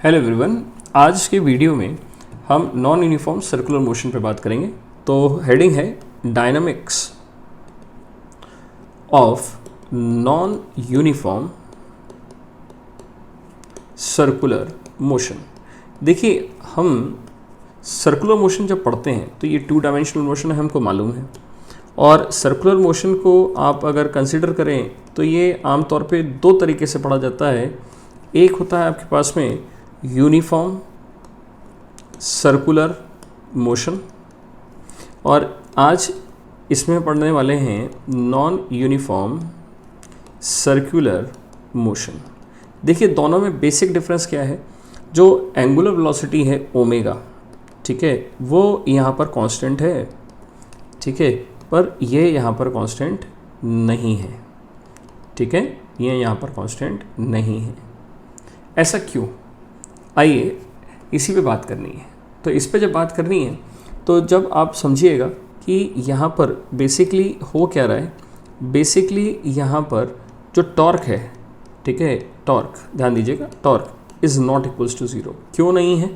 Hello everyone, आज के video में हम नॉन यूनिफॉर्म सर्कुलर मोशन पे बात करेंगे। तो हेडिंग है dynamics of non uniform circular motion. देखिए, हम सर्कुलर मोशन जब पढ़ते हैं तो ये 2 डायमेंशनल मोशन है, हमको मालूम है। और सर्कुलर मोशन को आप अगर कंसिडर करें तो ये आमतौर पे 2 तरीके से पढ़ा जाता है। एक होता है आपके पास में यूनिफॉर्म सर्कुलर मोशन, और आज इसमें पढ़ने वाले हैं नॉन यूनिफॉर्म सर्कुलर मोशन। देखिए, दोनों में बेसिक डिफरेंस क्या है। जो एंगुलर वेलोसिटी है ओमेगा, ठीक है, वो यहाँ पर कांस्टेंट है, ठीक है, पर ये यहाँ पर कांस्टेंट नहीं है, ठीक है, ये यहाँ पर कांस्टेंट नहीं है। ऐसा क्यों? आइए इसी पे बात करनी है। तो इस पे जब बात करनी है तो जब आप समझिएगा कि यहाँ पर बेसिकली हो क्या रहा है। बेसिकली यहाँ पर जो टॉर्क है, ठीक है, टॉर्क, ध्यान दीजिएगा, torque is not equals to 0। क्यों नहीं है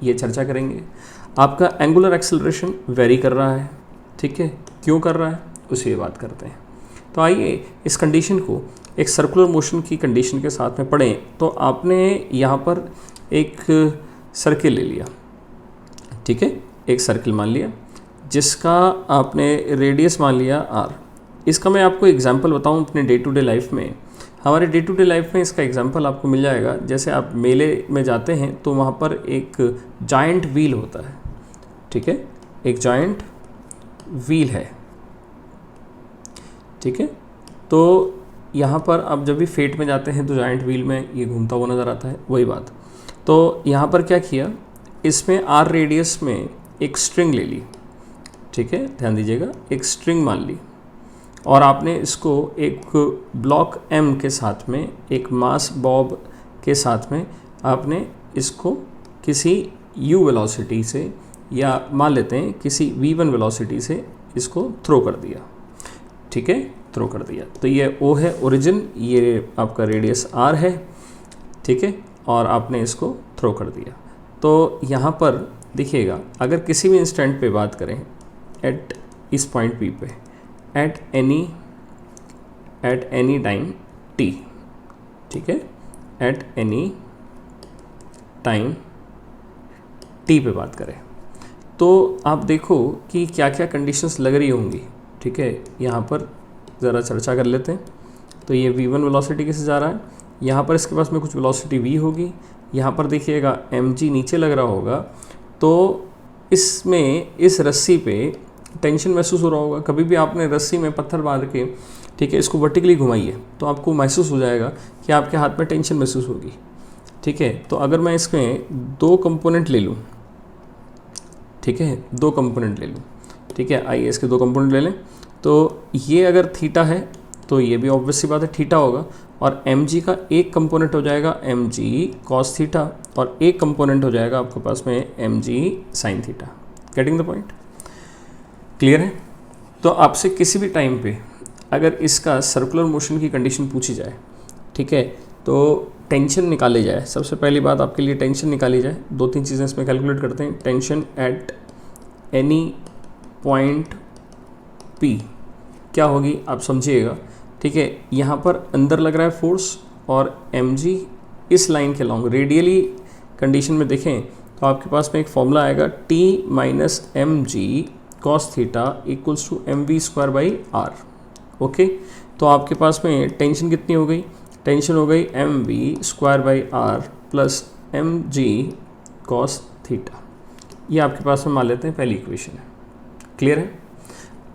ये चर्चा करेंगे। आपका एंगुलर एक्सेलरेशन वेरी कर रहा है, ठीक है, क्यों कर रहा है उसी पे बात करते हैं। तो आइए इस कंडीशन को एक सर्कुलर मोशन की कंडीशन के साथ में पढ़ें। तो आपने यहाँ पर एक सर्किल ले लिया, ठीक है, एक सर्किल मान लिया जिसका आपने रेडियस मान लिया r। इसका मैं आपको एग्जांपल बताऊं अपने डे टू डे लाइफ में। हमारे डे टू डे लाइफ में इसका एग्जांपल आपको मिल जाएगा। जैसे आप मेले में जाते हैं तो वहाँ पर एक जायंट व्हील होता है, ठीक है, एक जायंट व्हील है, ठीक है। तो यहाँ पर आप जब भी फेट में जाते हैं तो जायंट व्हील में ये घूमता हुआ नज़र आता है, वही बात। तो यहाँ पर क्या किया, इसमें आर रेडियस में एक स्ट्रिंग ले ली, ठीक है, ध्यान दीजिएगा, एक स्ट्रिंग मान ली, और आपने इसको एक ब्लॉक एम के साथ में, एक मास बॉब के साथ में आपने इसको किसी u वेलोसिटी से, या मान लेते हैं किसी v1 वेलोसिटी से इसको थ्रो कर दिया, ठीक है, थ्रो कर दिया। तो ये O है ओरिजिन, ये आपका रेडियस R है, ठीक है, और आपने इसको थ्रो कर दिया। तो यहाँ पर देखिएगा, अगर किसी भी इंस्टेंट पे बात करें, एट इस पॉइंट P पे, एट एनी टाइम t, ठीक है, एट एनी टाइम t पे बात करें तो आप देखो कि क्या क्या कंडीशंस लग रही होंगी, ठीक है। यहाँ पर ज़रा चर्चा कर लेते हैं। तो ये v1 वेलोसिटी कैसे जा रहा है, यहाँ पर इसके पास में कुछ वेलोसिटी v होगी, यहाँ पर देखिएगा mg नीचे लग रहा होगा। तो इसमें इस रस्सी पे टेंशन महसूस हो रहा होगा। कभी भी आपने रस्सी में पत्थर बांध के, ठीक है, इसको वर्टिकली घुमाइए तो आपको महसूस हो जाएगा कि आपके हाथ में टेंशन महसूस होगी, ठीक है। तो अगर मैं इसमें 2 कंपोनेंट ले लूँ, ठीक है, 2 कंपोनेंट ले लूँ, ठीक है, आइए इसके 2 कंपोनेंट ले लें। तो ये अगर थीटा है तो ये भी ऑब्वियस सी बात है थीटा होगा, और mg का एक कंपोनेंट हो जाएगा mg cos थीटा, और एक कंपोनेंट हो जाएगा आपके पास में mg sin theta. Getting the point? Clear है? तो आपसे किसी भी टाइम पे अगर इसका सर्कुलर मोशन की कंडीशन पूछी जाए, ठीक है, तो टेंशन निकाली जाए। सबसे पहली बात आपके लिए टेंशन निकाली जाए। 2-3 चीज़ें इसमें कैलकुलेट करते हैं। Tension at any point P क्या होगी आप समझिएगा, ठीक है। यहाँ पर अंदर लग रहा है फोर्स, और mg इस लाइन के लॉन्ग रेडियली कंडीशन में देखें तो आपके पास में एक फॉर्मूला आएगा, t minus mg cos theta equals to mv²/r। Okay, तो आपके पास में टेंशन कितनी हो गई? टेंशन हो गई mv²/r plus mg cos theta. ये आपके पास में मान लेते हैं पहली इक्वेशन है। क्लियर है?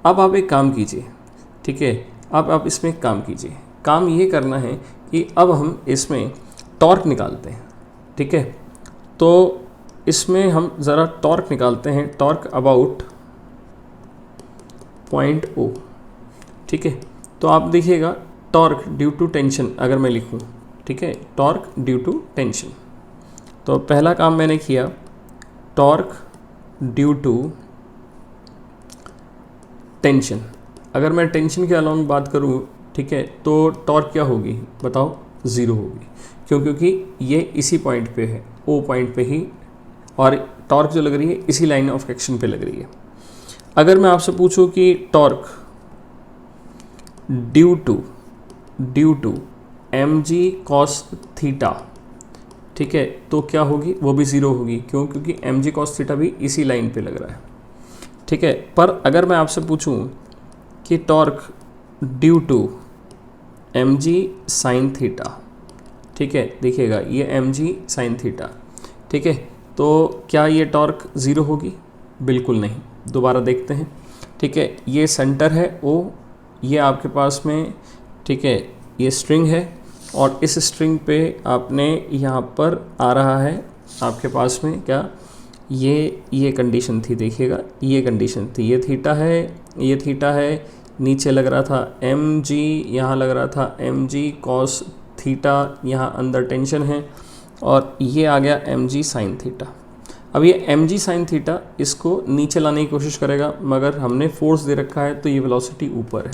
अब आप एक काम कीजिए, ठीक है, अब आप इसमें एक काम कीजिए। काम ये करना है कि अब हम इसमें टॉर्क निकालते हैं, ठीक है। तो इसमें हम ज़रा टॉर्क निकालते हैं, टॉर्क अबाउट पॉइंट O, ठीक है। तो आप देखिएगा, टॉर्क ड्यू टू टेंशन अगर मैं लिखूं, ठीक है, टॉर्क ड्यू टू टेंशन। तो पहला काम मैंने किया, टॉर्क ड्यू टू टेंशन। अगर मैं टेंशन के अलॉन्ग बात करूं, ठीक है, तो टॉर्क क्या होगी बताओ? 0 होगी। क्यों? क्योंकि ये इसी पॉइंट पे है, ओ पॉइंट पे ही, और टॉर्क जो लग रही है इसी लाइन ऑफ एक्शन पे लग रही है। अगर मैं आपसे पूछूं कि torque due to M G cos theta, ठीक है, तो क्या होगी, वो भी ज़ीरो होगी। क्यों? क्योंकि एम जी कॉस थीटा भी इसी लाइन पे लग रहा है, ठीक है। पर अगर मैं आपसे पूछूं कि torque due to M G sine theta, ठीक है, देखिएगा ये एम जी साइन थीटा, ठीक है, तो क्या ये टॉर्क ज़ीरो होगी? बिल्कुल नहीं। दोबारा देखते हैं, ठीक है, ये सेंटर है ओ, ये आपके पास में, ठीक है, ये स्ट्रिंग है, और इस स्ट्रिंग पे आपने यहाँ पर आ रहा है आपके पास में क्या, ये कंडीशन थी, देखिएगा ये कंडीशन थी, ये थीटा है, नीचे लग रहा था एम जी, यहाँ लग रहा था एम जी कॉस थीटा, यहाँ अंदर टेंशन है, और ये आ गया एम जी साइन थीटा। अब ये एम जी साइन थीटा इसको नीचे लाने की कोशिश करेगा, मगर हमने फोर्स दे रखा है तो ये वेलोसिटी ऊपर है,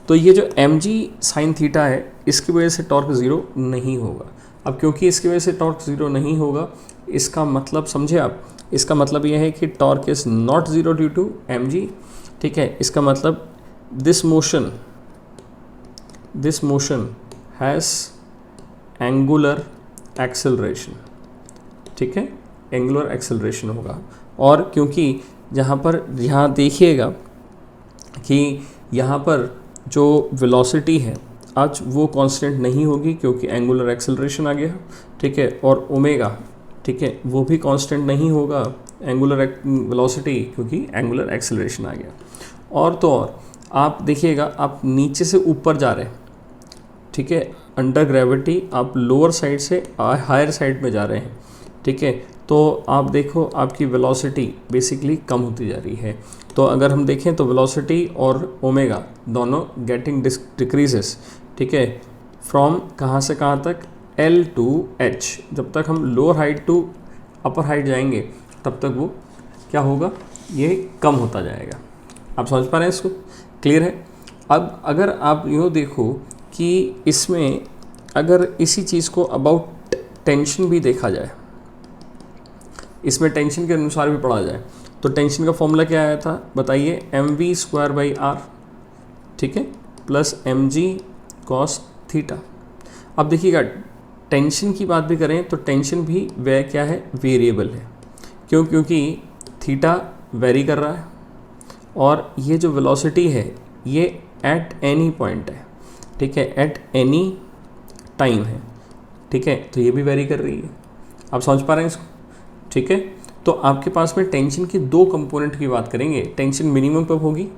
तो ये जो एम जी साइन थीटा है इसकी वजह से टॉर्क ज़ीरो नहीं होगा। अब क्योंकि इसकी वजह से टॉर्क ज़ीरो नहीं होगा, इसका मतलब समझे आप, इसका मतलब ये है कि torque is not zero due to M G, ठीक है। इसका मतलब this motion has angular acceleration, ठीक है, एंगुलर एक्सेलरेशन होगा। और क्योंकि यहाँ देखिएगा कि यहाँ पर जो वेलोसिटी है आज वो कांस्टेंट नहीं होगी क्योंकि एंगुलर एक्सेलरेशन आ गया, ठीक है, और ओमेगा, ठीक है, वो भी कांस्टेंट नहीं होगा एंगुलर वेलोसिटी क्योंकि एंगुलर एक्सेलरेशन आ गया। और तो और आप देखिएगा, आप नीचे से ऊपर जा रहे हैं, ठीक है, अंडर ग्रेविटी आप लोअर साइड से हायर साइड में जा रहे हैं, ठीक है, तो आप देखो आपकी वेलोसिटी बेसिकली कम होती जा रही है। तो अगर हम देखें तो वेलोसिटी और ओमेगा दोनों गेटिंग डिक्रीजेस, ठीक है, फ्रॉम कहाँ से कहाँ तक, एल टू एच। जब तक हम lower height to upper height जाएंगे तब तक वो क्या होगा, ये कम होता जाएगा। आप समझ पा रहे हैं इसको? क्लियर है? अब अगर आप यूँ देखो कि इसमें अगर इसी चीज़ को अबाउट टेंशन भी देखा जाए, इसमें टेंशन के अनुसार भी पढ़ा जाए, तो टेंशन का फॉर्मूला क्या आया था बताइए, M V square by R, ठीक है, plus M G cos theta. अब देखिएगा टेंशन की बात भी करें तो टेंशन भी वह क्या है, वेरिएबल है। क्यों? क्योंकि थीटा वेरी कर रहा है, और ये जो वेलोसिटी है ये एट एनी पॉइंट है, ठीक है, एट एनी टाइम है, ठीक है, तो ये भी वेरी कर रही है। आप समझ पा रहे हैं इसको? ठीक है, तो आपके पास में टेंशन की दो कंपोनेंट की बात करेंगे, टेंशन मिनिमम कब होगी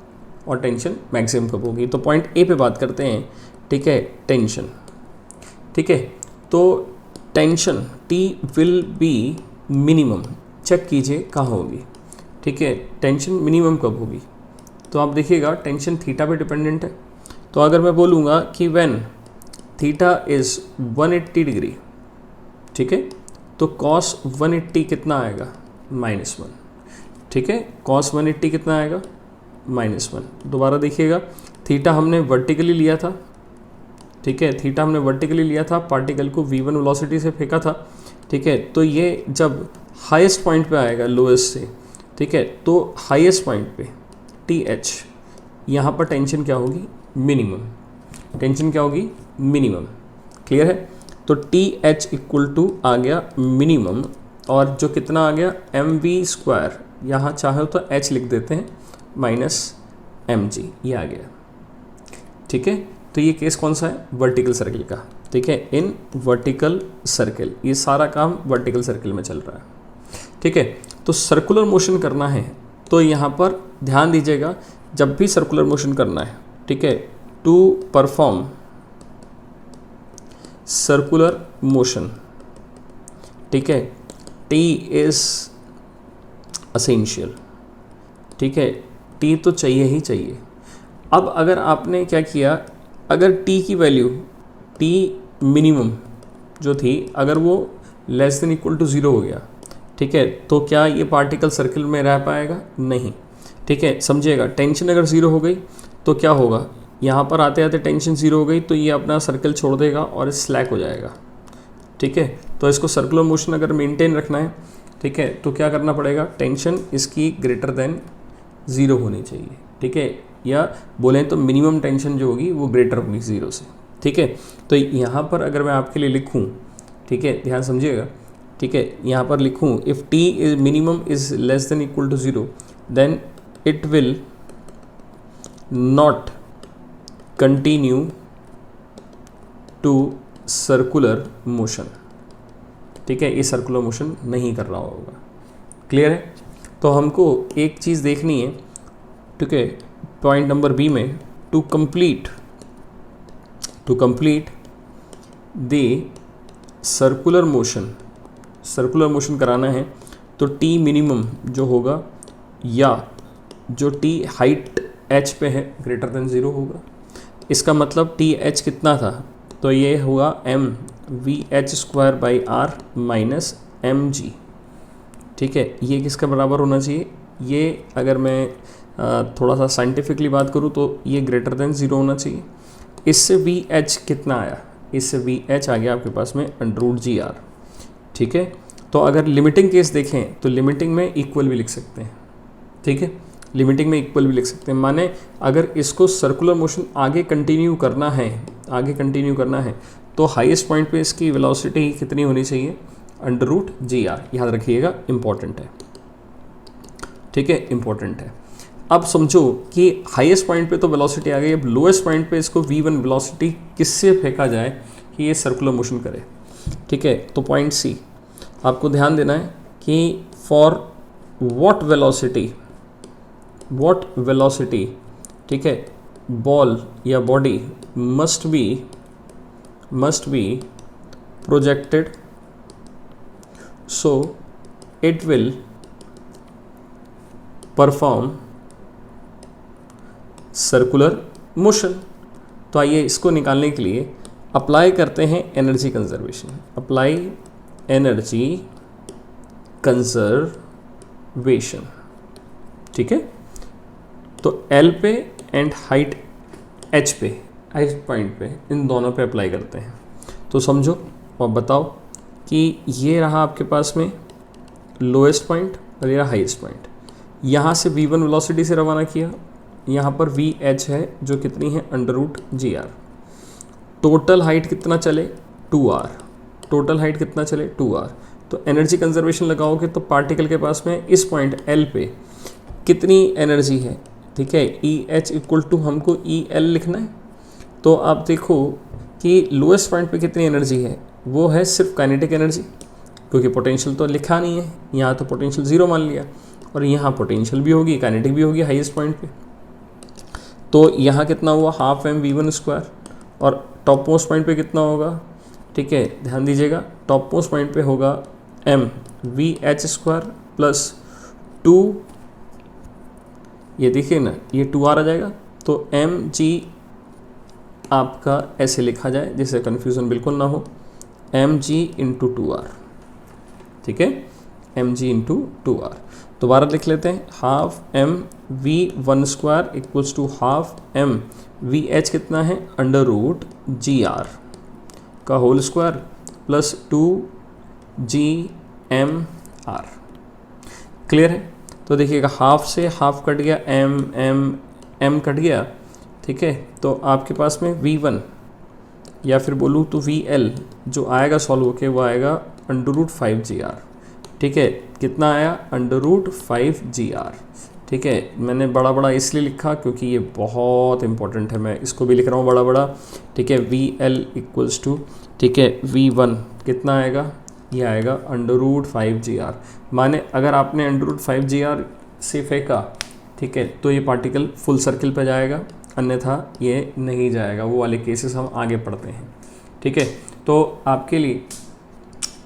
और टेंशन मैक्सिमम कब होगी। तो पॉइंट ए पे बात करते हैं, ठीक है, टेंशन, ठीक है, तो tension T will be minimum, check कीजिए कहाँ होगी, ठीक है, टेंशन मिनिमम कब होगी। तो आप देखिएगा टेंशन थीटा पे डिपेंडेंट है, तो अगर मैं बोलूँगा कि व्हेन थीटा इज़ 180 डिग्री, ठीक है, तो कॉस 180 कितना आएगा, -1, ठीक है, कॉस 180 कितना आएगा, -1। दोबारा देखिएगा, थीटा हमने वर्टिकली लिया था, ठीक है, थीटा हमने वर्टिकली लिया था, पार्टिकल को v1 वेलोसिटी से फेंका था, ठीक है, तो ये जब हाईएस्ट पॉइंट पे आएगा लोएस्ट से, ठीक है, तो हाईएस्ट पॉइंट पे TH, यहाँ पर टेंशन क्या होगी, मिनिमम, टेंशन क्या होगी, मिनिमम। क्लियर है? तो TH इक्वल टू आ गया मिनिमम, और जो कितना आ गया, mv², यहाँ चाहे तो h लिख देते हैं, -mg, ये आ गया, ठीक है। तो ये केस कौन सा है, वर्टिकल सर्किल का, ठीक है, इन वर्टिकल सर्किल, ये सारा काम वर्टिकल सर्किल में चल रहा है, ठीक है। तो सर्कुलर मोशन करना है तो यहाँ पर ध्यान दीजिएगा, जब भी सर्कुलर मोशन करना है, ठीक है, टू परफॉर्म सर्कुलर मोशन, ठीक है, T इज़ असेंशियल, ठीक है, T तो चाहिए ही चाहिए। अब अगर आपने क्या किया, अगर T की वैल्यू, T मिनिमम जो थी, अगर वो लेस देन इक्वल टू 0 हो गया, ठीक है, तो क्या ये पार्टिकल सर्किल में रह पाएगा, नहीं, ठीक है। समझिएगा, टेंशन अगर 0 हो गई तो क्या होगा, यहाँ पर आते आते टेंशन 0 हो गई तो ये अपना सर्कल छोड़ देगा और स्लैक हो जाएगा, ठीक है। तो इसको सर्कुलर मोशन अगर मेंटेन रखना है, ठीक है, तो क्या करना पड़ेगा, टेंशन इसकी ग्रेटर देन 0 होनी चाहिए, ठीक है, या बोलें तो मिनिमम टेंशन जो होगी वो ग्रेटर होगी 0 से, ठीक है। तो यहाँ पर अगर मैं आपके लिए लिखूँ, ठीक है, ध्यान समझिएगा, ठीक है, यहाँ पर लिखूँ if T is minimum is less than equal to 0 then it will not continue to circular motion, ठीक है, ये सर्कुलर मोशन नहीं कर रहा होगा। क्लियर है। तो हमको एक चीज़ देखनी है, ठीक है, पॉइंट नंबर बी में, to complete the circular motion कराना है तो टी मिनिमम जो होगा या जो टी हाइट एच पे है ग्रेटर देन 0 होगा। इसका मतलब टी एच कितना था, तो ये हुआ M V H square by R minus M G, ठीक है। ये किसका बराबर होना चाहिए, ये अगर मैं थोड़ा सा साइंटिफिकली बात करूँ तो ये ग्रेटर देन 0 होना चाहिए। इससे वी एच कितना आया, इससे वी एच आ गया आपके पास में अंडर जी आर, ठीक है। तो अगर लिमिटिंग केस देखें तो लिमिटिंग में इक्वल भी लिख सकते हैं, ठीक है, लिमिटिंग में इक्वल भी लिख सकते हैं। माने अगर इसको सर्कुलर मोशन आगे कंटिन्यू करना है तो हाईएस्ट पॉइंट पे इसकी वेलोसिटी कितनी होनी चाहिए, अंडर रूट जी आर, याद रखिएगा, इंपॉर्टेंट है, ठीक है, इंपॉर्टेंट है। अब समझो कि हाईएस्ट पॉइंट पे तो वेलोसिटी आ गई, अब लोएस्ट पॉइंट पे इसको v1 वेलोसिटी किससे फेंका जाए कि ये सर्कुलर मोशन करे, ठीक है। तो पॉइंट सी आपको ध्यान देना है कि फॉर व्हाट वेलोसिटी, ठीक है, बॉल या body must be projected so it will perform circular motion. तो आइए इसको निकालने के लिए अप्लाई करते हैं energy conservation, apply energy conservation, ठीक है। तो एल पे एंड हाइट एच पे, हाइट पॉइंट पे, इन दोनों पे अप्लाई करते हैं। तो समझो और बताओ कि ये रहा आपके पास में लोएस्ट पॉइंट और ये रहा हाईएस्ट पॉइंट। यहाँ से v1 वेलोसिटी से रवाना किया, यहाँ पर वी एच है जो कितनी है under root G R. Total height कितना चले 2r, टोटल हाइट कितना चले 2r। तो एनर्जी कंजर्वेशन लगाओगे तो पार्टिकल के पास में इस पॉइंट L पे कितनी एनर्जी है, ठीक है, ई एच इक्वल टू हमको ई एल लिखना है। तो आप देखो कि लोएस्ट पॉइंट पे कितनी एनर्जी है, वो है सिर्फ काइनेटिक एनर्जी, क्योंकि पोटेंशियल तो लिखा नहीं है, यहाँ तो पोटेंशियल 0 मान लिया, और यहाँ पोटेंशियल भी होगी काइनेटिक भी होगी हाईएस्ट पॉइंट पे। तो यहाँ कितना हुआ हाफ एम v1 स्क्वायर, और टॉप मोस्ट पॉइंट पे कितना होगा, ठीक है, ध्यान दीजिएगा, टॉप मोस्ट पॉइंट पे होगा M V H square plus 2, ये देखिए ना, ये 2r आ जाएगा। तो एम जी आपका ऐसे लिखा जाए जिससे कन्फ्यूज़न बिल्कुल ना हो, एम जी इंटू 2r, ठीक है, एम जी इंटू 2r। दोबारा लिख लेते हैं, half M V one square equals to half M V H कितना है अंडर रूट जी आर का whole square plus 2 G M R. Clear है। तो देखिएगा हाफ से हाफ कट गया, एम कट गया, ठीक है। तो आपके पास में v1 या फिर बोलूँ तो vl जो आएगा सॉल्व होके वो आएगा अंडर रूट 5gr, ठीक है। कितना आया अंडर रूट 5gr, ठीक है। मैंने बड़ा बड़ा इसलिए लिखा क्योंकि ये बहुत इंपॉर्टेंट है, मैं इसको भी लिख रहा हूँ बड़ा बड़ा, ठीक है। vl इक्वल्स टू, ठीक है, v1 कितना आएगा, ये आएगा अंडर रूट 5gr। माने अगर आपने अंडर रूट 5gr से फेंका, ठीक है, तो ये पार्टिकल फुल सर्किल पे जाएगा, अन्यथा ये नहीं जाएगा। वो वाले केसेस हम आगे पढ़ते हैं, ठीक है। तो आपके लिए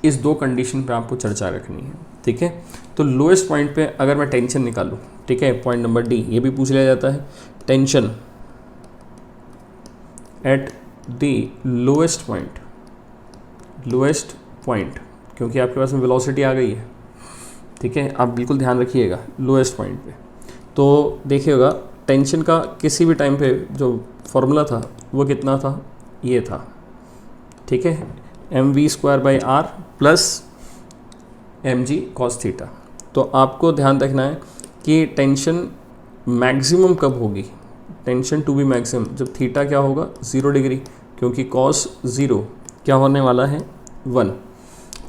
इस दो कंडीशन पे आपको चर्चा रखनी है, ठीक है। तो लोएस्ट पॉइंट पे अगर मैं टेंशन निकालूँ, ठीक है, पॉइंट नंबर डी, ये भी पूछ लिया जाता है, tension at the lowest point, क्योंकि आपके पास में वेलोसिटी आ गई है, ठीक है, आप बिल्कुल ध्यान रखिएगा लोएस्ट पॉइंट पे। तो देखिएगा टेंशन का किसी भी टाइम पे जो फॉर्मूला था वो कितना था, ये था, ठीक है। mv² r plus mg cos theta. तो आपको ध्यान रखना है कि टेंशन मैक्सिमम कब होगी, टेंशन टू बी मैक्सिमम जब थीटा क्या होगा 0 डिग्री, क्योंकि cos 0 क्या होने वाला है 1,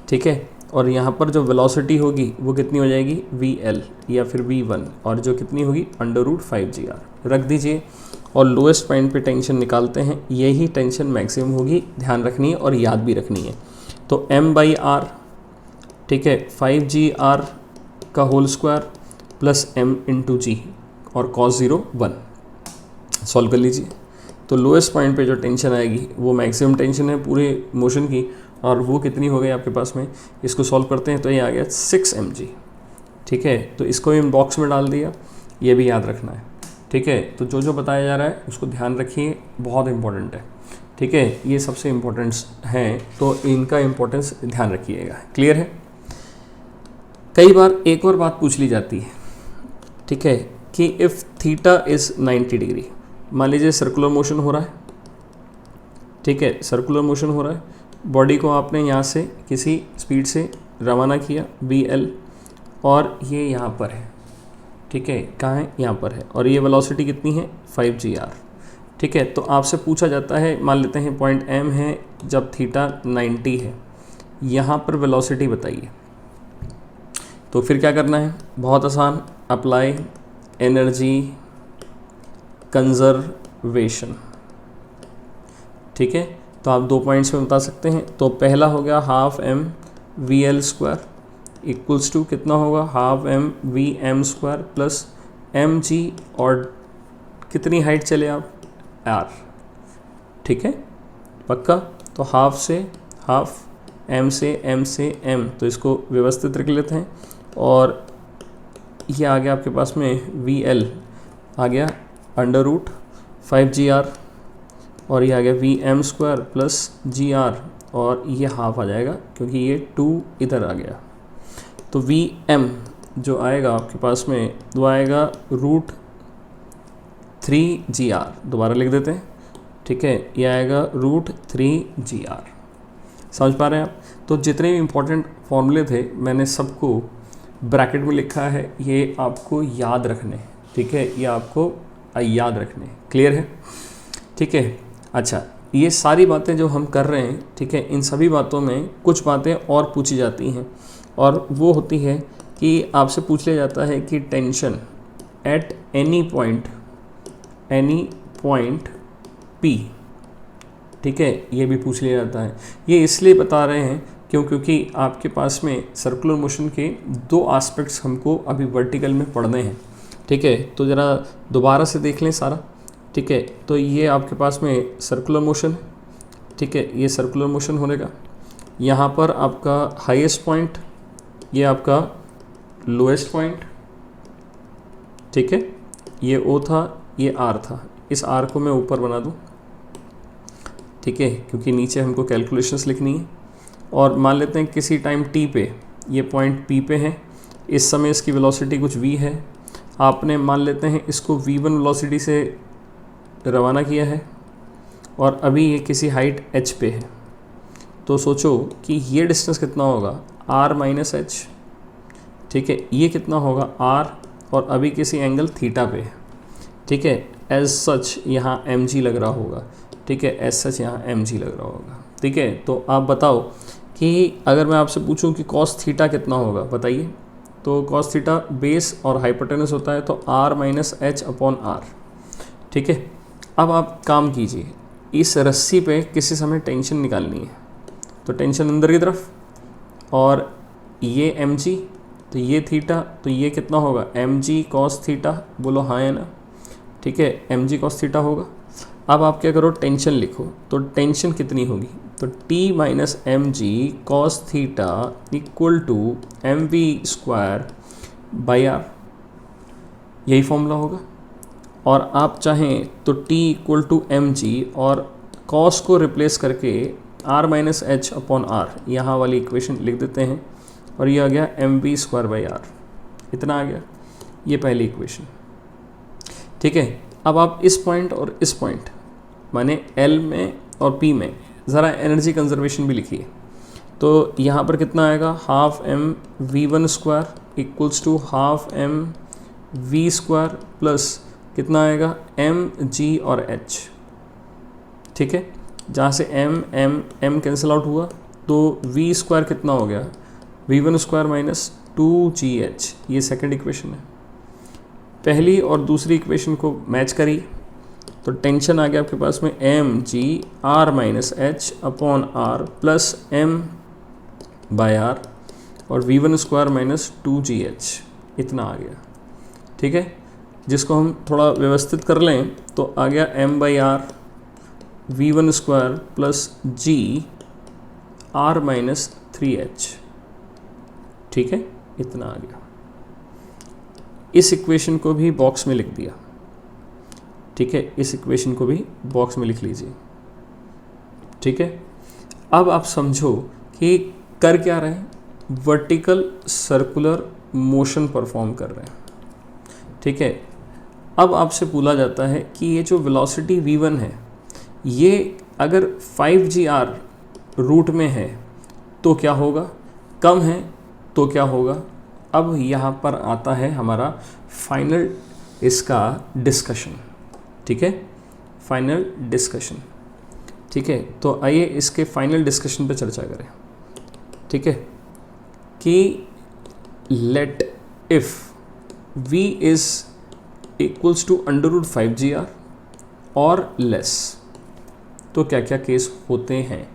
ठीक है। और यहाँ पर जो वेलोसिटी होगी वो कितनी हो जाएगी vl या फिर v1, और जो कितनी होगी √5gr रख दीजिए और लोएस्ट पॉइंट पे टेंशन निकालते हैं, यही टेंशन मैक्सिमम होगी, ध्यान रखनी है और याद भी रखनी है। तो m/r, ठीक है, 5gr का whole square plus m into G और cos 0 1, सॉल्व कर लीजिए। तो लोएस्ट पॉइंट पे जो टेंशन आएगी वो मैक्सिमम टेंशन है पूरे मोशन की, और वो कितनी हो गई आपके पास में, इसको सॉल्व करते हैं तो ये आ गया 6 mg, ठीक है। तो इसको इन बॉक्स में डाल दिया, ये भी याद रखना है, ठीक है। तो जो जो बताया जा रहा है उसको ध्यान रखिए, बहुत इंपॉर्टेंट है, ठीक है। ये सबसे इम्पोर्टेंट्स हैं तो इनका इम्पोर्टेंस ध्यान रखिएगा, क्लियर है। कई बार एक और बात पूछ ली जाती है, ठीक है, कि इफ़ थीटा इज़ 90 डिग्री, मान लीजिए सर्कुलर मोशन हो रहा है, ठीक है, सर्कुलर मोशन हो रहा है, बॉडी को आपने यहाँ से किसी स्पीड से रवाना किया vl, और ये यहाँ पर है, ठीक है, कहाँ है, यहाँ पर है, और ये वेलोसिटी कितनी है 5gr, ठीक है। तो आपसे पूछा जाता है, मान लेते हैं पॉइंट m है जब थीटा 90 है, यहाँ पर वेलोसिटी बताइए। तो फिर क्या करना है, बहुत आसान, अप्लाई एनर्जी कंजर्वेशन, ठीक है। तो आप 2 पॉइंट्स में बता सकते हैं। तो पहला हो गया ½mvl² इक्वल्स टू कितना होगा ½mvm² प्लस mg, और कितनी हाइट चले आप r, ठीक है, पक्का। तो हाफ से हाफ, m से m, तो इसको व्यवस्थित रख लेते हैं, और ये आ गया आपके पास में vl आ गया √5gr, और ये आ गया vm² प्लस gr, और ये हाफ आ जाएगा क्योंकि ये 2 इधर आ गया। तो vm जो आएगा आपके पास में वो आएगा √3gr, दोबारा लिख देते हैं, ठीक है, ये आएगा √3gr। समझ पा रहे हैं आप। तो जितने भी इम्पोर्टेंट फॉर्मूले थे मैंने सबको ब्रैकेट में लिखा है, ये आपको याद रखने, ठीक है, ये आपको याद रखने, क्लियर है, ठीक है। अच्छा, ये सारी बातें जो हम कर रहे हैं, ठीक है, इन सभी बातों में कुछ बातें और पूछी जाती हैं, और वो होती है कि आपसे पूछ लिया जाता है कि tension at any point P, ठीक है, ये भी पूछ लिया जाता है। ये इसलिए बता रहे हैं क्योंकि आपके पास में सर्कुलर मोशन के 2 एस्पेक्ट्स हमको अभी वर्टिकल में पढ़ने हैं, ठीक है। तो ज़रा दोबारा से देख लें सारा, ठीक है। तो ये आपके पास में सर्कुलर मोशन है, ठीक है, ये सर्कुलर मोशन होने का, यहाँ पर आपका हाईएस्ट पॉइंट, ये आपका लोएस्ट पॉइंट, ठीक है, ये O था, ये R था, इस R को मैं ऊपर बना दूँ, ठीक है, क्योंकि नीचे हमको कैलकुलेशंस लिखनी है। और मान लेते हैं किसी टाइम t पे ये पॉइंट P पे है, इस समय इसकी वेलोसिटी कुछ v है, आपने मान लेते हैं इसको v1 वेलोसिटी से रवाना किया है, और अभी ये किसी हाइट h पे है। तो सोचो कि ये डिस्टेंस कितना होगा r - h, ठीक है, ये कितना होगा r, और अभी किसी एंगल थीटा पे है, ठीक है। एज सच यहाँ mg लग रहा होगा, ठीक है, एज सच यहाँ mg लग रहा होगा, ठीक है। तो आप बताओ कि अगर मैं आपसे पूछूं कि cos थीटा कितना होगा, बताइए। तो cos थीटा बेस और हाइपोटेनस होता है, तो r - h/r, ठीक है। अब आप काम कीजिए, इस रस्सी पे किसी समय टेंशन निकालनी है, तो टेंशन अंदर की तरफ, और ये mg, तो ये थीटा, तो ये कितना होगा mg cos थीटा, बोलो हाँ या ना, ठीक है, mg cos थीटा होगा। अब आप क्या करो, टेंशन लिखो, तो टेंशन कितनी होगी, तो t - mg cos theta equal to mv²/r, यही फॉर्मूला होगा। और आप चाहें तो t इक्वल टू mg और cos को रिप्लेस करके r - h/r, यहाँ वाली इक्वेशन लिख देते हैं, और ये आ गया mv²/r, इतना आ गया, ये पहली इक्वेशन, ठीक है। अब आप इस पॉइंट और इस पॉइंट माने L में और P में ज़रा एनर्जी कंजर्वेशन भी लिखिए। तो यहाँ पर कितना आएगा, half M V one square equals to half M V square plus कितना आएगा एम जी और एच। ठीक है, जहाँ से M M M cancel out हुआ तो वी स्क्वायर कितना हो गया, we one square minus 2gh। ये सेकंड इक्वेशन है। पहली और दूसरी इक्वेशन को मैच करी तो टेंशन आ गया आपके पास में M G R minus H upon R plus M by R और V one square minus 2gh इतना आ गया। ठीक है, जिसको हम थोड़ा व्यवस्थित कर लें तो आ गया M by R V one square plus G R minus 3h। ठीक है, इतना आ गया। इस इक्वेशन को भी बॉक्स में लिख दिया। ठीक है, इस इक्वेशन को भी बॉक्स में लिख लीजिए। ठीक है, अब आप समझो कि कर क्या रहे हैं, वर्टिकल सर्कुलर मोशन परफॉर्म कर रहे हैं। ठीक है, अब आपसे पूछा जाता है कि ये जो वेलोसिटी v1 है ये अगर 5gr रूट में है तो क्या होगा, कम है तो क्या होगा। अब यहाँ पर आता है हमारा फाइनल इसका डिस्कशन। ठीक है, फाइनल डिस्कशन। ठीक है, तो आइए इसके फाइनल डिस्कशन पे चर्चा करें। ठीक है, कि let if v is equals to under root 5gr और लेस तो क्या क्या केस होते हैं।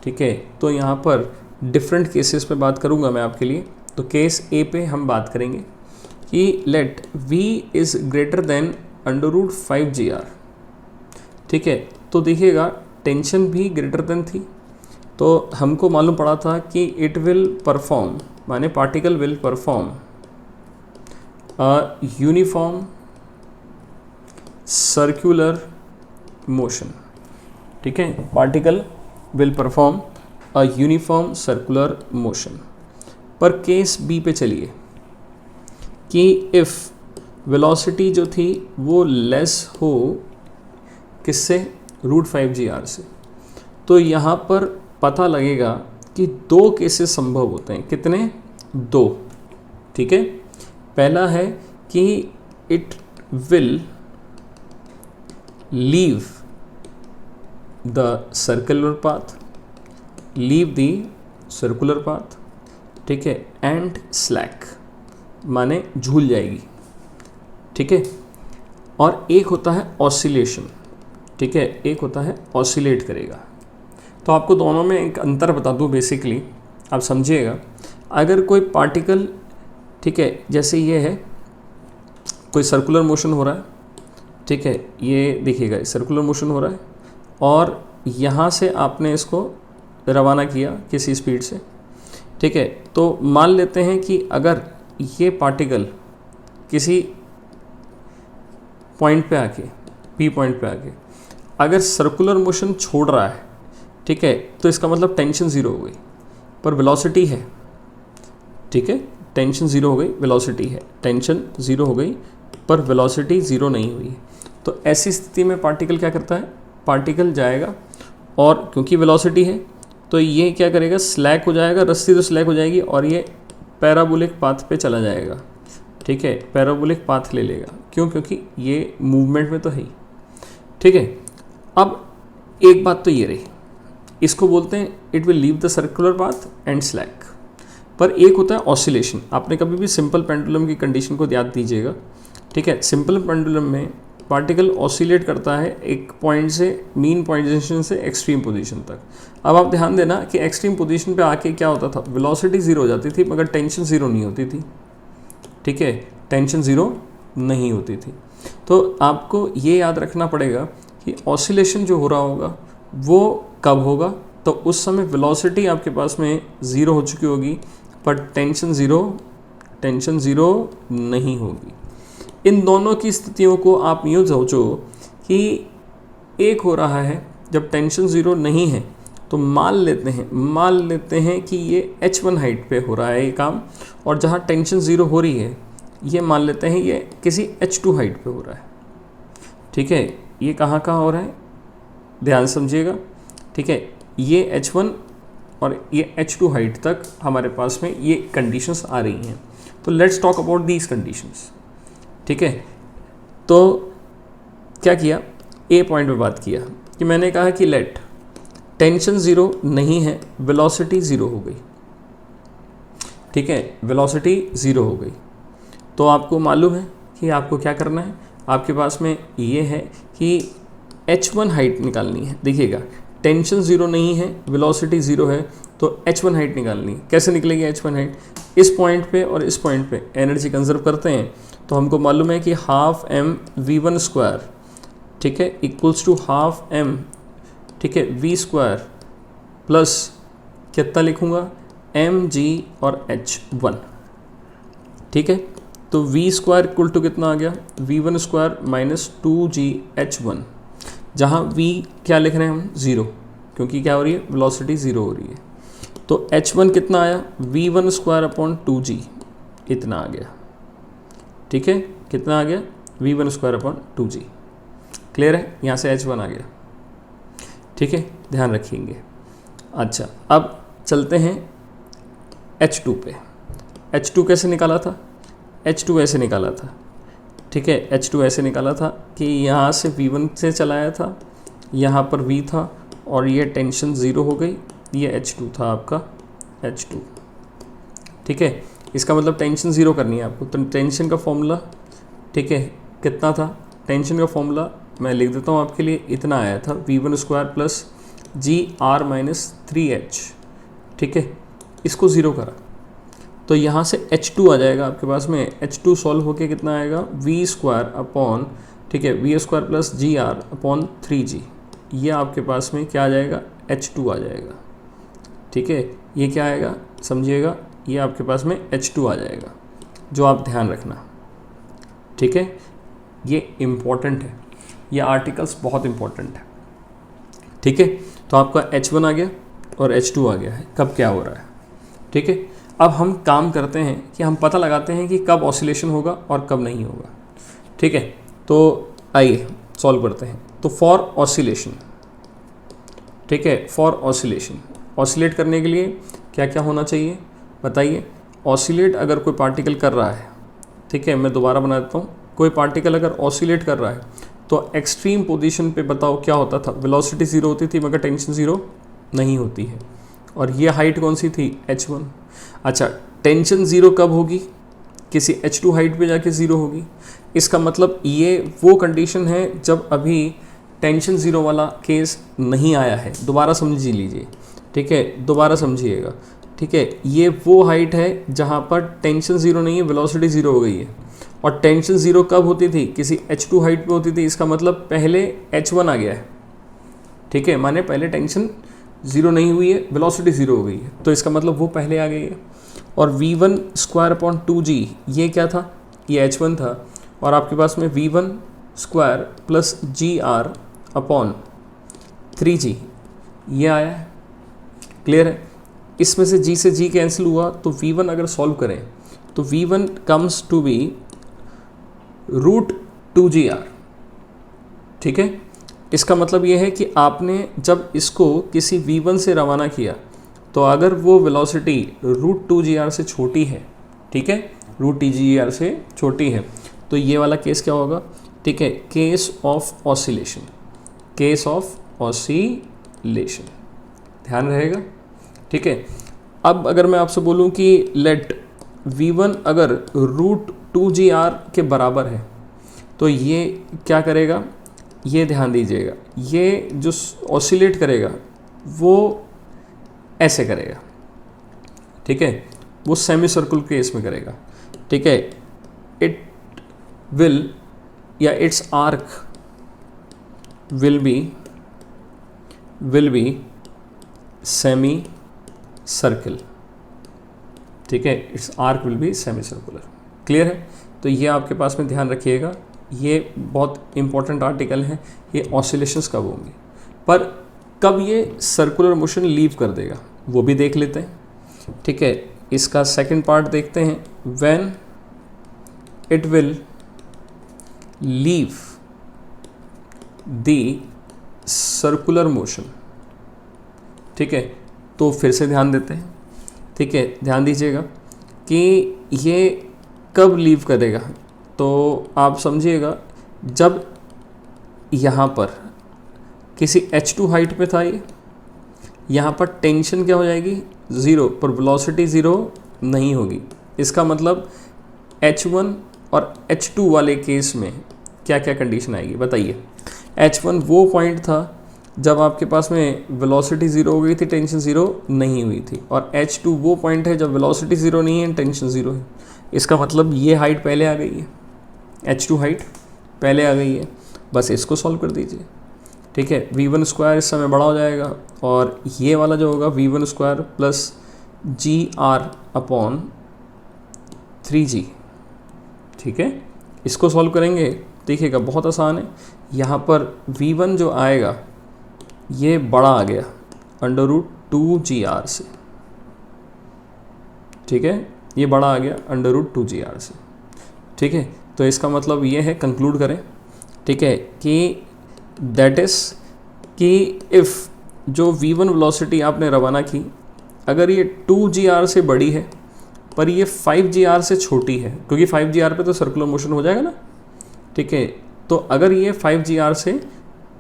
ठीक है, तो यहाँ पर डिफरेंट केसेस पे बात करूँगा मैं आपके लिए। तो केस ए पे हम बात करेंगे कि let v is greater than under root 5gr। ठीक है, तो देखिएगा टेंशन भी ग्रेटर देन थी तो हमको मालूम पड़ा था कि इट विल परफॉर्म, माने particle will perform uniform circular motion. ठीक है, particle will perform a uniform circular motion. पर केस बी पे चलिए कि इफ़ वेलोसिटी जो थी वो लेस हो किससे, रूट 5gr से, तो यहाँ पर पता लगेगा कि दो केसेस संभव होते हैं। कितने, दो। ठीक है, पहला है कि it will leave the circular path, leave the circular path. ठीक है, एंड स्लैक माने झूल जाएगी। ठीक है, और एक होता है ऑसिलेशन। ठीक है, एक होता है ऑसिलेट करेगा। तो आपको दोनों में एक अंतर बता दूं बेसिकली, आप समझिएगा। अगर कोई पार्टिकल, ठीक है, जैसे ये है कोई सर्कुलर मोशन हो रहा है। ठीक है, ये देखिएगा सर्कुलर मोशन हो रहा है और यहाँ से आपने इसको रवाना किया किसी स्पीड से। ठीक है, तो मान लेते हैं कि अगर ये पार्टिकल किसी पॉइंट पे आके, पी पॉइंट पे आके अगर सर्कुलर मोशन छोड़ रहा है, ठीक है, तो इसका मतलब टेंशन ज़ीरो हो गई पर वेलोसिटी है। ठीक है, टेंशन ज़ीरो हो गई, वेलोसिटी है, टेंशन ज़ीरो हो गई पर वेलोसिटी ज़ीरो नहीं हुई है। तो ऐसी स्थिति में पार्टिकल क्या करता है, पार्टिकल जाएगा और क्योंकि वेलोसिटी है तो ये क्या करेगा, स्लैक हो जाएगा, रस्सी तो स्लैक हो जाएगी और ये पैराबोलिक पाथ पे चला जाएगा। ठीक है, पैराबोलिक पाथ ले लेगा। क्यों, क्योंकि ये मूवमेंट में तो है ही। ठीक है, अब एक बात तो ये रही, इसको बोलते हैं it will leave the circular path and slack. पर एक होता है ऑसिलेशन। आपने कभी भी सिंपल पेंडुलम की कंडीशन को याद दीजिएगा। ठीक है, सिंपल पेंडुलम में पार्टिकल ऑसिलेट करता है एक पॉइंट से, मीन पोजीशन से एक्सट्रीम पोजीशन तक। अब आप ध्यान देना कि एक्सट्रीम पोजीशन पे आके क्या होता था, वेलोसिटी ज़ीरो हो जाती थी मगर टेंशन ज़ीरो नहीं होती थी। ठीक है, टेंशन ज़ीरो नहीं होती थी। तो आपको ये याद रखना पड़ेगा कि ऑसिलेशन जो हो रहा होगा वो कब होगा, तो उस समय वेलोसिटी आपके पास में ज़ीरो हो चुकी होगी पर टेंशन ज़ीरो नहीं होगी। इन दोनों की स्थितियों को आप यूँ सोचो कि एक हो रहा है जब टेंशन ज़ीरो नहीं है तो मान लेते हैं कि ये h1 हाइट पे हो रहा है ये काम, और जहाँ टेंशन ज़ीरो हो रही है ये मान लेते हैं ये किसी h2 हाइट पे हो रहा है। ठीक है, ये कहाँ हो रहा है, ध्यान समझिएगा। ठीक है, ये h1 और ये h2 हाइट तक हमारे पास में ये कंडीशंस आ रही हैं। तो let's talk about these conditions. ठीक है, तो क्या किया, ए पॉइंट पे बात किया कि मैंने कहा कि लेट टेंशन ज़ीरो नहीं है, वेलोसिटी ज़ीरो हो गई। ठीक है, वेलोसिटी ज़ीरो हो गई। तो आपको मालूम है कि आपको क्या करना है, आपके पास में ये है कि h1 हाइट निकालनी है। देखिएगा, टेंशन ज़ीरो नहीं है, वेलोसिटी ज़ीरो है, तो h1 हाइट निकालनी है। कैसे निकलेगी h1 हाइट? इस पॉइंट पे और इस पॉइंट पे एनर्जी कंजर्व करते हैं, तो हमको मालूम है कि हाफ एम v1 स्क्वायर, ठीक है, इक्वल्स टू हाफ एम, ठीक है, v स्क्वायर प्लस कितना लिखूँगा, mg और h1। ठीक है, तो v स्क्वायर इक्वल टू कितना आ गया, v1 स्क्वायर माइनस 2gh1, जहाँ v क्या लिख रहे हैं हम, ज़ीरो, क्योंकि क्या हो रही है, वेलोसिटी ज़ीरो हो रही है। तो h1 कितना आया, v1 स्क्वायर अपॉन 2g, इतना आ गया। ठीक है, कितना आ गया, v1 square upon 2g। Clear है, यहाँ से h1 आ गया। ठीक है, ध्यान रखेंगे। अच्छा, अब चलते हैं h2 पे। h2 कैसे निकाला था, h2 ऐसे निकाला था। ठीक है, h2 ऐसे निकाला था कि यहाँ से v1 से चलाया था, यहाँ पर v था और ये टेंशन ज़ीरो हो गई, ये h2 था आपका, h2। ठीक है, इसका मतलब टेंशन ज़ीरो करनी है आपको। तो टेंशन का फॉर्मूला, ठीक है, कितना था, टेंशन का फॉर्मूला मैं लिख देता हूँ आपके लिए, इतना आया था, v1 square plus G R minus 3h। ठीक है, इसको ज़ीरो करा तो यहाँ से h2 आ जाएगा आपके पास में। h2 सॉल्व होके कितना आएगा, v स्क्वायर अपॉन, ठीक है, v square plus G R upon 3g। ये आपके पास में क्या आ जाएगा, h2 आ जाएगा। ठीक है, ये क्या आएगा, समझिएगा, ये आपके पास में h2 आ जाएगा, जो आप ध्यान रखना। ठीक है, ये इम्पॉर्टेंट है, ये आर्टिकल्स बहुत इम्पॉर्टेंट है। ठीक है, तो आपका h1 आ गया और h2 आ गया है, कब क्या हो रहा है। ठीक है, अब हम काम करते हैं कि हम पता लगाते हैं कि कब ऑसिलेशन होगा और कब नहीं होगा। ठीक है, तो आइए सॉल्व करते हैं। तो फॉर ऑसिलेशन, ठीक है, फॉर ऑसिलेशन, ऑसिलेट करने के लिए क्या क्या होना चाहिए बताइए। ऑसिलेट अगर कोई पार्टिकल कर रहा है, ठीक है, मैं दोबारा बना देता हूँ, कोई पार्टिकल अगर ऑसिलेट कर रहा है तो एक्सट्रीम पोजीशन पे बताओ क्या होता था, वेलोसिटी ज़ीरो होती थी मगर टेंशन ज़ीरो नहीं होती है। और ये हाइट कौन सी थी, h1। अच्छा, टेंशन ज़ीरो कब होगी, किसी h2 हाइट पे जाके ज़ीरो होगी। इसका मतलब ये वो कंडीशन है जब अभी टेंशन ज़ीरो वाला केस नहीं आया है। दोबारा समझ लीजिए, ठीक है, दोबारा समझिएगा। ठीक है, ये वो हाइट है जहाँ पर टेंशन ज़ीरो नहीं है, वेलोसिटी ज़ीरो हो गई है। और टेंशन ज़ीरो कब होती थी, किसी h2 हाइट पे होती थी। इसका मतलब पहले h1 आ गया है। ठीक है, माने पहले टेंशन ज़ीरो नहीं हुई है, वेलोसिटी ज़ीरो हो गई है, तो इसका मतलब वो पहले आ गई है। और v1 स्क्वायर अपॉन 2g, ये क्या था, ये h1 था, और आपके पास में v1 square plus G R upon 3g, ये आया है। क्लियर है, इसमें से g से g कैंसिल हुआ, तो v1 अगर सॉल्व करें तो v1 comes to be √2gr। ठीक है, इसका मतलब ये है कि आपने जब इसको किसी v1 से रवाना किया तो अगर वो वेलोसिटी √2gr से छोटी है, ठीक है, √2gr से छोटी है, तो ये वाला केस क्या होगा, ठीक है, case of oscillation, case of oscillation, ध्यान रहेगा। ठीक है, अब अगर मैं आपसे बोलूं कि लेट v1 अगर √2gr के बराबर है तो ये क्या करेगा, ये ध्यान दीजिएगा, ये जो ऑसिलेट करेगा वो ऐसे करेगा। ठीक है, वो सेमी सर्कुलर केस में करेगा। ठीक है, इट विल या it's arc will be semi circle. ठीक है, it's arc will be semi circular. Clear है, तो ये आपके पास में ध्यान रखिएगा, ये बहुत इंपॉर्टेंट आर्टिकल है। ये ऑसिलेशंस कब होंगे, पर कब ये सर्कुलर मोशन लीव कर देगा वो भी देख लेते हैं। ठीक है, इसका सेकंड पार्ट देखते हैं, when it will leave the circular motion ठीक है, तो फिर से ध्यान देते हैं। ठीक है, ध्यान दीजिएगा कि ये कब लीव करेगा, तो आप समझिएगा जब यहाँ पर किसी h2 हाइट पे था ये, यहाँ पर टेंशन क्या हो जाएगी 0, पर वेलोसिटी 0 नहीं होगी। इसका मतलब h1 और h2 वाले केस में क्या क्या कंडीशन आएगी बताइए। h1 वो पॉइंट था जब आपके पास में वेलोसिटी 0 हो गई थी, टेंशन 0 नहीं हुई थी, और h2 वो पॉइंट है जब वेलोसिटी 0 नहीं है, टेंशन 0 है। इसका मतलब ये हाइट पहले आ गई है, h2 हाइट पहले आ गई है, बस इसको सॉल्व कर दीजिए। ठीक है, v1 स्क्वायर इस समय बड़ा हो जाएगा, और ये वाला जो होगा v1 square plus GR upon 3G। ठीक है, इसको सॉल्व करेंगे, देखिएगा बहुत आसान है। यहाँ पर v1 जो आएगा ये बड़ा आ गया √2GR से। ठीक है, ये बड़ा आ गया √2GR से। ठीक है, तो इसका मतलब ये है, कंक्लूड करें, ठीक है, कि दैट इज़ कि इफ़ जो v1 वेलोसिटी आपने रवाना की, अगर ये 2GR से बड़ी है पर ये 5GR से छोटी है, क्योंकि 5GR पे तो सर्कुलर मोशन हो जाएगा ना। ठीक है, तो अगर ये 5GR से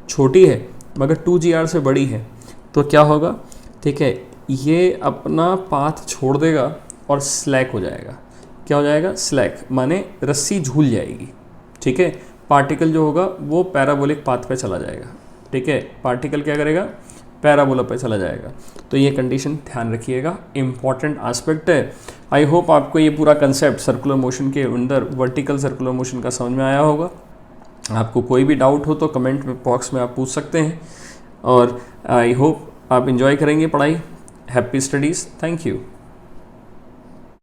छोटी है मगर 2GR से बड़ी है तो क्या होगा, ठीक है, ये अपना पाथ छोड़ देगा और स्लैक हो जाएगा। क्या हो जाएगा, स्लैक, माने रस्सी झूल जाएगी। ठीक है, पार्टिकल जो होगा वो पैराबोलिक पाथ पे चला जाएगा। ठीक है, पार्टिकल क्या करेगा, पैराबोला पे चला जाएगा। तो ये कंडीशन ध्यान रखिएगा, इम्पॉर्टेंट एस्पेक्ट है। आई होप आपको ये पूरा कंसेप्ट सर्कुलर मोशन के अंदर वर्टिकल सर्कुलर मोशन का समझ में आया होगा। आपको कोई भी डाउट हो तो कमेंट बॉक्स में आप पूछ सकते हैं, और आई होप आप इंजॉय करेंगे पढ़ाई। Happy studies, thank you.